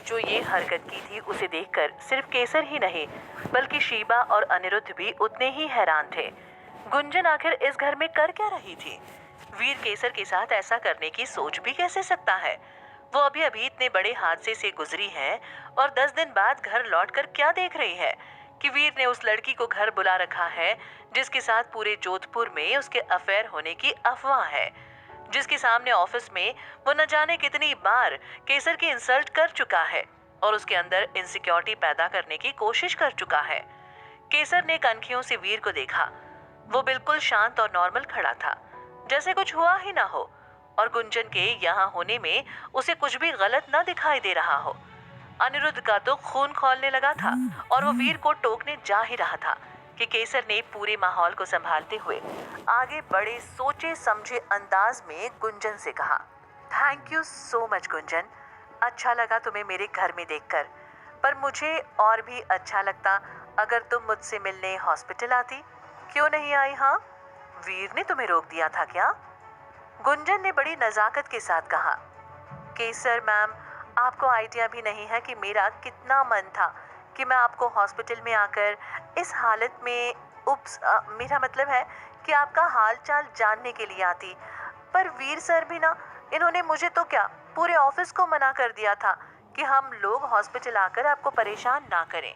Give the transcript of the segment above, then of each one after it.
जो ये हरकत की थी उसे देखकर सिर्फ केसर ही नहीं बल्कि शीबा और अनिरुद्ध भी उतने ही हैरान थे। गुंजन आखिर इस घर में कर क्या रही थी? वीर केसर के साथ ऐसा करने की सोच भी कैसे सकता है? वो अभी अभी इतने बड़े हादसे से गुजरी है और 10 दिन बाद घर लौटकर क्या देख रही है कि वीर ने उस लड़की को घर बुला रखा है जिसके साथ पूरे जोधपुर में उसके अफेयर होने की अफवाह है, जिसके सामने ऑफिस में वो न जाने कितनी बार केसर की इंसल्ट कर चुका है और उसके अंदर इनसिक्योरिटी पैदा करने की कोशिश कर चुका है। केसर ने कनखियों से वीर को देखा। वो बिल्कुल शांत और नॉर्मल खड़ा था, जैसे कुछ हुआ ही ना हो, और गुंजन के यहाँ होने में उसे कुछ भी गलत ना दिखाई दे रहा हो। अनिरुद्ध का तो खून खौलने लगा था और वो वीर को टोकने जा ही रहा था कि केसर ने पूरे माहौल को संभालते हुए आगे बड़े सोचे समझे अंदाज में गुंजन से कहा, thank you so much Gunjan, अच्छा लगा तुम्हें मेरे घर में देखकर, पर मुझे और भी अच्छा लगता अगर तुम मुझसे मिलने हॉस्पिटल आती। क्यों नहीं आई? हाँ, वीर ने तुम्हें रोक दिया था क्या? गुंजन ने बड़ी नजाकत के साथ कहा, केसर मैम, आपको आइडिया भी नहीं है कि मेरा कितना मन था कि मैं आपको हॉस्पिटल में आकर इस हालत में मेरा मतलब है कि आपका हाल चाल जानने के लिए आती, पर वीर सर भी ना, इन्होंने मुझे तो क्या पूरे ऑफिस को मना कर दिया था कि हम लोग हॉस्पिटल आकर आपको परेशान ना करें।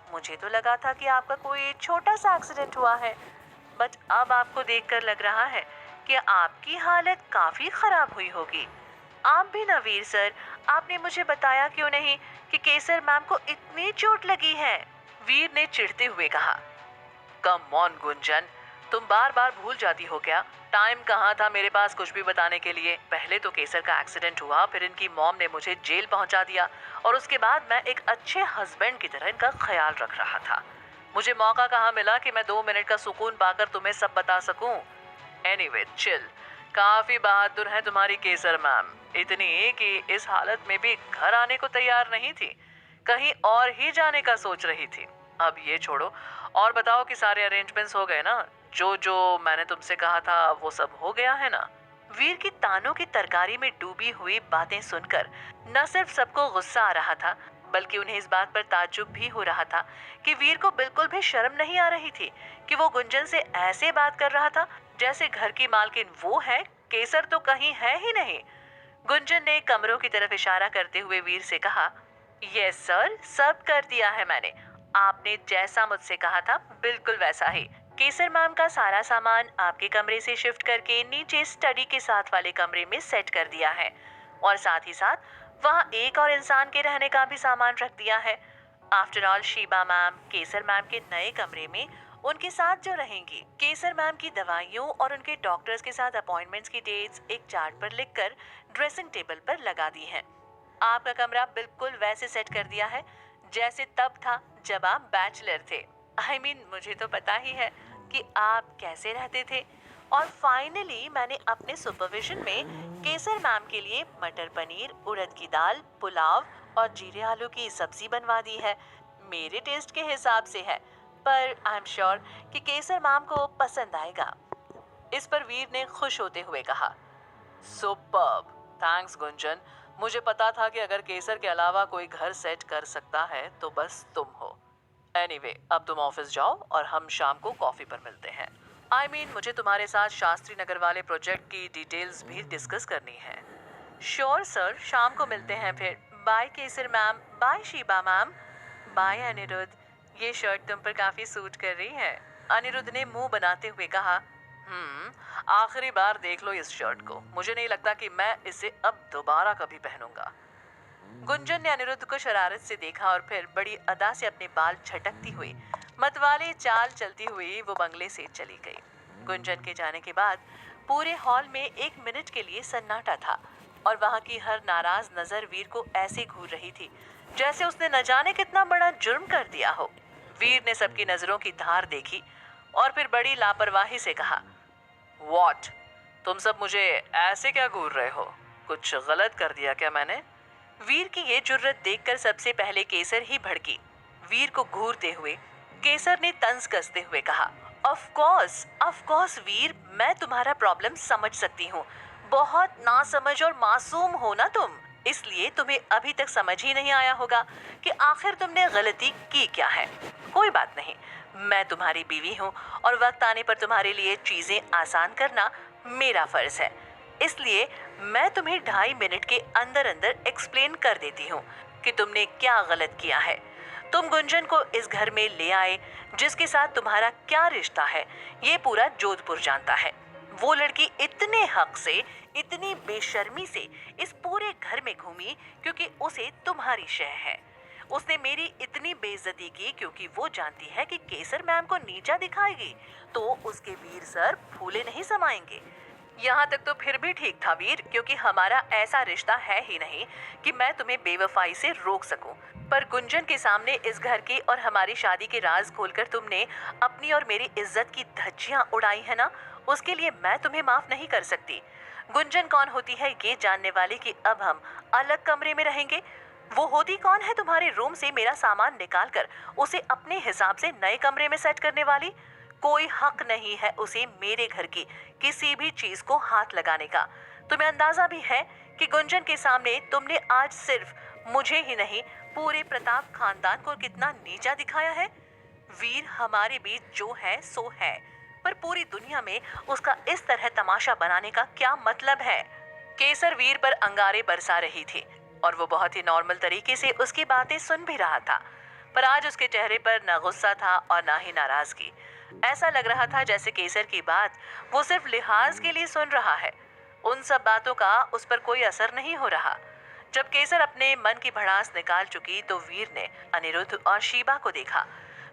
मुझे तो लगा था कि आपका कोई छोटा सा एक्सीडेंट हुआ है, बट अब आपको देखकर लग रहा है कि आपकी हालत काफी खराब हुई होगी। आप भी ना वीर सर, आपने मुझे बताया क्यों नहीं कि केसर मैम को इतनी चोट लगी है? वीर ने चिढ़ते हुए कहा, कम ऑन गुंजन, तुम बार बार भूल जाती हो क्या? टाइम कहाँ था मेरे पास कुछ भी बताने के लिए? पहले तो केसर का एक्सीडेंट हुआ, फिर इनकी मॉम ने मुझे जेल पहुंचा दिया और उसके बाद मैं एक अच्छे हस्बैंड की तरह इनका ख्याल रख रहा था। मुझे मौका कहाँ मिला कि मैं 2 मिनट का सुकून पाकर तुम्हें सब बता सकूं। Anyway, chill. काफी बहादुर है तुम्हारी केसर मैम, इतनी कि इस हालत में भी घर आने को तैयार नहीं थी, कहीं और ही जाने का सोच रही थी। अब ये छोड़ो और बताओ कि सारे अरेंजमेंट्स हो गए ना? जो मैंने तुमसे कहा था वो सब हो गया है ना? वीर की तानों की तरकारी में डूबी हुई बातें सुनकर न सिर्फ सबको गुस्सा आ रहा था बल्कि उन्हें इस बात पर ताज्जुब भी हो रहा था कि वीर को बिल्कुल भी शर्म नहीं आ रही थी कि वो गुंजन से ऐसे बात कर रहा था जैसे घर की मालकिन वो है, केसर तो कहीं है ही नहीं। गुंजन ने कमरों की तरफ इशारा करते हुए वीर से कहा, यस सर, सब कर दिया है मैंने, आपने जैसा मुझसे कहा था बिल्कुल वैसा ही। केसर मैम का सारा सामान आपके कमरे से शिफ्ट करके नीचे स्टडी के साथ वाले कमरे में सेट कर दिया है और साथ ही साथ वहाँ एक और इंसान के रहने का भी सामान रख दिया है। आफ्टर ऑल शीबा मैम केसर मैम के नए कमरे में उनके साथ जो रहेंगी, केसर मैम की दवाइयों और उनके डॉक्टर्स के साथ अपॉइंटमेंट्स की डेट्स एक चार्ट पर लिखकर ड्रेसिंग टेबल पर लगा दी है। आपका कमरा बिल्कुल वैसे सेट कर दिया है जैसे तब था जब आप बैचलर थे। मुझे तो पता ही है कि आप कैसे रहते थे। और फाइनली मैंने अपने सुपरविजन में केसर मैम के लिए मटर पनीर, उड़द की दाल, पुलाव और जीरे आलू की सब्जी बनवा दी है। मेरे टेस्ट के हिसाब से है, पर आई एम श्योर कि केसर मैम को पसंद आएगा। इस पर वीर ने खुश होते हुए कहा, सुपर्ब, थैंक्स गुंजन, मुझे पता था कि अगर केसर के अलावा कोई घर सेट कर सकता है तो बस तुम हो। एनीवे, अब तुम ऑफिस जाओ और हम शाम को कॉफी पर मिलते हैं। मुझे तुम्हारे साथ शास्त्री नगर वाले प्रोजेक्ट की डिटेल्स भी डिस्कस करनी है। श्योर सर, शाम को मिलते हैं फिर। Bye Kesar ma'am, bye Sheeba ma'am, bye Aniruddh, ये शर्ट तुम पर काफी सूट कर रही है। अनिरुद्ध ने मुंह बनाते हुए कहा, आखिरी बार देख लो इस शर्ट को, मुझे नहीं लगता कि मैं इसे अब दोबारा कभी पहनूंगा। गुंजन ने अनिरुद्ध को शरारत से देखा और फिर बड़ी अदा से अपने बाल झटकती हुई मतवाले चाल चलती हुई वो बंगले से चली गई। गुंजन के जाने के बाद पूरे हॉल में 1 मिनट के लिए सन्नाटा था और वहां की हर नाराज नजर वीर को ऐसे घूर रही थी जैसे उसने न जाने कितना बड़ा जुर्म कर दिया हो। वीर ने सबकी नजरों की धार देखी और फिर बड़ी लापरवाही से कहा, व्हाट, तुम सब मुझे ऐसे क्या घूर रहे हो? कुछ गलत कर दिया क्या मैंने? वीर की ये जुर्रत देखकर सबसे पहले केसर ही भड़की। वीर को घूरते हुए केसर ने तंज कसते हुए कहा, ऑफ कोर्स वीर, मैं तुम्हारा प्रॉब्लम समझ सकती हूँ। बहुत नासमझ और मासूम हो ना तुम। इसलिए तुम्हें अभी तक समझ ही नहीं आया होगा कि आखिर तुमने गलती की क्या है। कोई बात नहीं, मैं तुम्हारी बीवी हूँ और वक्त आने पर तुम्हारे लिए चीजें आसान करना मेरा फर्ज है। इसलिए मैं तुम्हें 2.5 मिनट के अंदर अंदर एक्सप्लेन कर देती हूँ कि तुमने क्या गलत किया है। तुम गुंजन को इस घर में ले आए, जिसके साथ तुम्हारा क्या रिश्ता है ये पूरा जोधपुर जानता है। वो लड़की इतने हक से, इतनी बेशर्मी से इस पूरे घर में घूमी क्योंकि उसे तुम्हारी शय है। उसने मेरी इतनी बेइज्जती की क्योंकि वो जानती है कि केसर मैम को नीचा दिखाएगी तो उसके वीर सर फूले नहीं समाएंगे। यहाँ तक तो फिर भी ठीक था वीर, क्योंकि हमारा ऐसा रिश्ता है ही नहीं कि मैं तुम्हें बेवफाई से रोक सकूं। पर गुंजन के सामने इस घर की और हमारी शादी के राज खोलकर तुमने अपनी और मेरी इज्जत की धज्जियां उड़ाई है ना, उसके लिए मैं तुम्हें माफ नहीं कर सकती। गुंजन कौन होती है ये जानने वाली कि अब हम अलग कमरे में रहेंगे। वो होती कौन है तुम्हारे रूम से मेरा सामान निकाल कर उसे अपने हिसाब से नए कमरे में सेट करने वाली। कोई हक नहीं है उसे मेरे घर की किसी भी चीज को हाथ लगाने का। तुम्हें अंदाजा भी है कि गुंजन के सामने तुमने आज सिर्फ मुझे ही नहीं पूरे प्रताप खानदान को कितना नीचा दिखाया है। वीर हमारे बीच जो है सो है, पर पूरी दुनिया में उसका इस तरह तमाशा बनाने का क्या मतलब है। केसर वीर पर अंगारे बरसा रही थी और वो बहुत ही नॉर्मल तरीके से उसकी बातें सुन भी रहा था, पर आज उसके चेहरे पर न गुस्सा था और न ही नाराजगी। ऐसा लग रहा था जैसे केसर की बात वो सिर्फ लिहाज के लिए सुन रहा है, उन सब बातों का उस पर कोई असर नहीं हो रहा। जब केसर अपने मन की भड़ास निकाल चुकी तो वीर ने अनिरुद्ध और शीबा को देखा,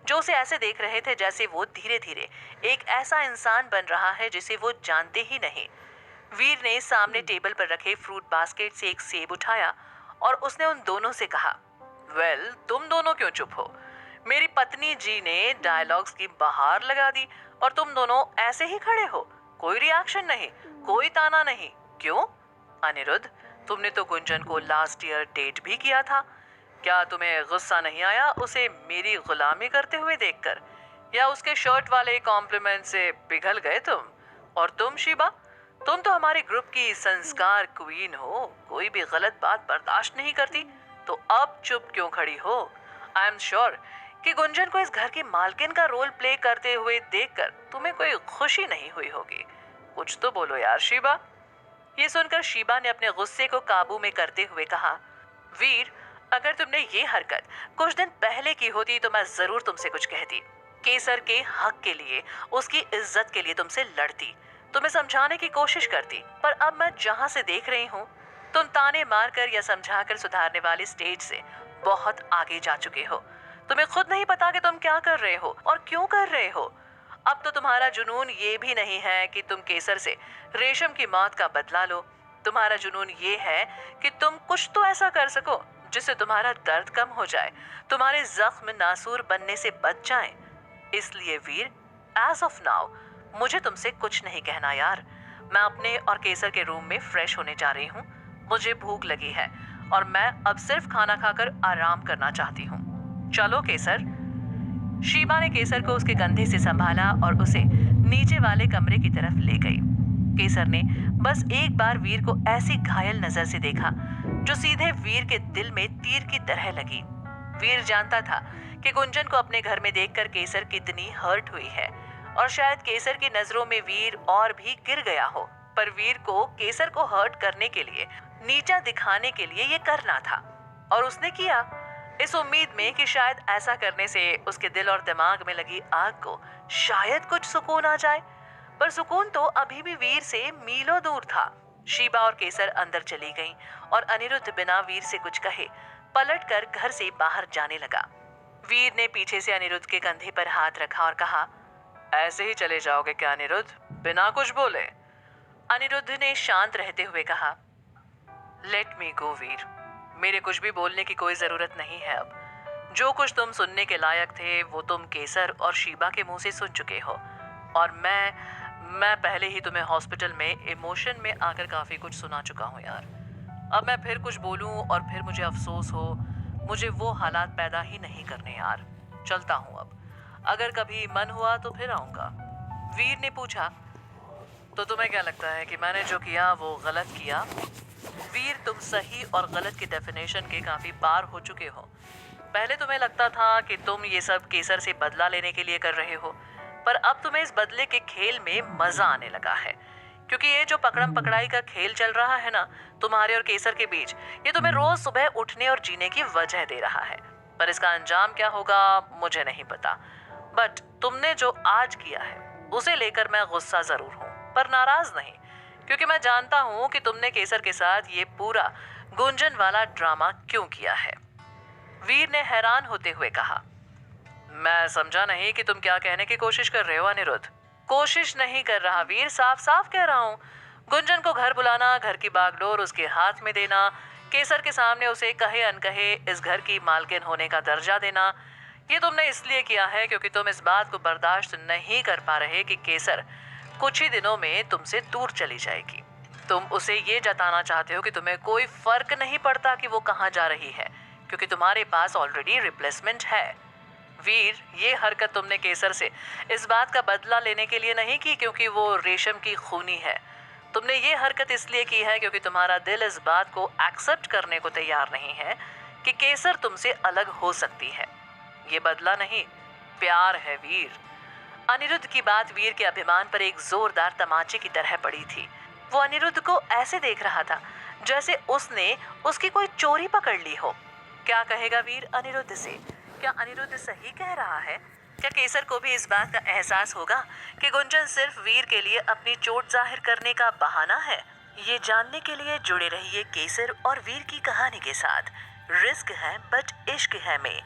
जो उसे ऐसे देख रहे थे जैसे वो धीरे धीरे एक ऐसा इंसान बन रहा है जिसे वो जानते ही नहीं। वीर ने सामने टेबल पर रखे फ्रूट बास्केट से एक सेब उठाया और उसने उन दोनों से कहा, वेल, तुम दोनों क्यों चुप हो? मेरी पत्नी जी ने डायलॉग्स की बहार लगा दी और तुम दोनों ऐसे ही खड़े हो, कोई रिएक्शन नहीं, कोई ताना नहीं। क्यों? अनिरुद्ध, तुमने तो गुंजन को लास्ट ईयर डेट भी किया था। क्या तुम्हें गुस्सा नहीं आया उसे मेरी गुलामी करते हुए देखकर? या उसके शर्ट वाले कॉम्प्लीमेंट से पिघल गए तुम? और तुम शीबा, तुम तो हमारे ग्रुप की संस्कार क्वीन हो, कोई भी गलत बात बर्दाश्त नहीं करती, तो अब चुप क्यों खड़ी हो? आई एम श्योर कि गुंजन को इस घर की मालकिन का रोल प्ले करते हुए देखकर तुम्हें कोई खुशी नहीं हुई होगी। कुछ तो बोलो यार शीबा। ये सुनकर शीबा ने अपने गुस्से को काबू में करते हुए कहा, वीर, अगर तुमने ये हरकत कुछ दिन पहले की होती तो मैं जरूर तुमसे कुछ कहती। केसर के हक के लिए, उसकी इज्जत के लिए तुमसे लड़ती, तुम्हें समझाने की कोशिश करती। पर अब मैं जहां से देख रही हूँ, तुम ताने मारकर या समझाकर सुधारने वाली स्टेज से बहुत आगे जा चुके हो। तुम्हें खुद नहीं पता कि तुम क्या कर रहे हो और क्यों कर रहे हो। अब तो तुम्हारा जुनून ये भी नहीं है कि तुम केसर से रेशम की मौत का बदला लो। तुम्हारा जुनून ये है कि तुम कुछ तो ऐसा कर सको जिससे तुम्हारा दर्द कम हो जाए, तुम्हारे जख्म नासूर बनने से बच जाएं। इसलिए वीर, एज ऑफ नाउ मुझे तुमसे कुछ नहीं कहना यार। मैं अपने और केसर के रूम में फ्रेश होने जा रही हूँ। मुझे भूख लगी है और मैं अब सिर्फ खाना खाकर आराम करना चाहती हूँ। चलो केसर। शीबा ने केसर को उसके कंधे से संभाला और उसे नीचे वाले कमरे की तरफ ले गई। केसर ने बस एक बार वीर को ऐसी घायल नजर से देखा जो सीधे वीर के दिल में तीर की तरह लगी। वीर जानता था कि गुंजन को अपने घर में देखकर केसर कितनी हर्ट हुई है और शायद केसर की नजरों में वीर और भी गिर गया हो, पर वीर को केसर को हर्ट करने के लिए, नीचा दिखाने के लिए ये करना था और उसने किया, इस उम्मीद में कि शायद ऐसा करने से उसके दिल और दिमाग में लगी आग को शायद कुछ सुकून आ जाए। पर सुकून तो अभी भी वीर से मीलों दूर था। शीबा और केसर अंदर चली गईं और अनिरुद्ध बिना वीर से कुछ कहे पलटकर घर से बाहर जाने लगा। वीर ने पीछे से अनिरुद्ध के कंधे पर हाथ रखा और कहा, ऐसे ही चले जाओगे क्या अनिरुद्ध, बिना कुछ बोले? अनिरुद्ध ने शांत रहते हुए कहा, लेट मी गो वीर, मेरे कुछ भी बोलने की कोई जरूरत नहीं है अब। जो कुछ तुम सुनने के लायक थे वो तुम केसर और शीबा के मुंह से सुन चुके हो और मैं पहले ही तुम्हें हॉस्पिटल में इमोशन में आकर काफी कुछ सुना चुका हूँ यार। अब मैं फिर कुछ बोलूं और फिर मुझे अफसोस हो, मुझे वो हालात पैदा ही नहीं करने यार। चलता हूँ अब, अगर कभी मन हुआ तो फिर आऊंगा। वीर ने पूछा, तो तुम्हें क्या लगता है कि मैंने जो किया वो गलत किया? वीर, तुम सही और गलत की डेफिनेशन के काफी पार हो चुके हो। पहले तुम्हें लगता था कि तुम ये सब केसर से बदला लेने के लिए कर रहे हो, पर अब तुम्हें इस बदले के खेल में मजा आने लगा है। क्योंकि ये जो पकड़म पकड़ाई का खेल चल रहा है ना, तुम्हारे और केसर के बीच, ये तुम्हें रोज सुबह उठने और जीने की वजह दे रहा है। पर इसका अंजाम क्या होगा मुझे नहीं पता। बट तुमने जो आज किया है उसे लेकर मैं गुस्सा जरूर हूँ, पर नाराज नहीं, क्योंकि मैं जानता हूँ कि तुमने केसर के साथ ये पूरा गुंजन वाला ड्रामा क्यों किया है। वीर ने हैरान होते हुए कहा। मैं समझा नहीं कि तुम क्या कहने की कोशिश कर रहे हो अनिरुद्ध। कोशिश नहीं कर रहा वीर, साफ साफ कह रहा हूँ। गुंजन को घर बुलाना, घर की बागडोर उसके हाथ में देना, केसर के सामने उसे कहे अनकहे इस घर की मालकिन होने का दर्जा देना, ये तुमने इसलिए किया है क्योंकि तुम इस बात को बर्दाश्त नहीं कर पा रहे कि केसर कुछ ही दिनों में तुमसे दूर चली जाएगी। तुम उसे ये जताना चाहते हो कि तुम्हें कोई फर्क नहीं पड़ता कि वो कहाँ जा रही है, क्योंकि तुम्हारे पास ऑलरेडी रिप्लेसमेंट है। वीर, ये हरकत तुमने केसर से इस बात का बदला लेने के लिए नहीं की क्योंकि वो रेशम की खूनी है। तुमने ये हरकत इसलिए की है क्योंकि तुम्हारा दिल इस बात को एक्सेप्ट करने को तैयार नहीं है कि केसर तुमसे अलग हो सकती है। ये बदला नहीं, प्यार है वीर। अनिरुद्ध की बात वीर के अभिमान पर एक जोरदार तमाचे की तरह पड़ी थी। वो अनिरुद्ध को ऐसे देख रहा था जैसे उसने उसकी कोई चोरी पकड़ ली हो। क्या कहेगा वीर अनिरुद्ध से? क्या अनिरुद्ध सही कह रहा है? क्या केसर को भी इस बात का एहसास होगा कि गुंजन सिर्फ वीर के लिए अपनी चोट जाहिर करने का बहाना है? ये जानने के लिए जुड़े रहिए केसर और वीर की कहानी के साथ। रिस्क है बट इश्क है में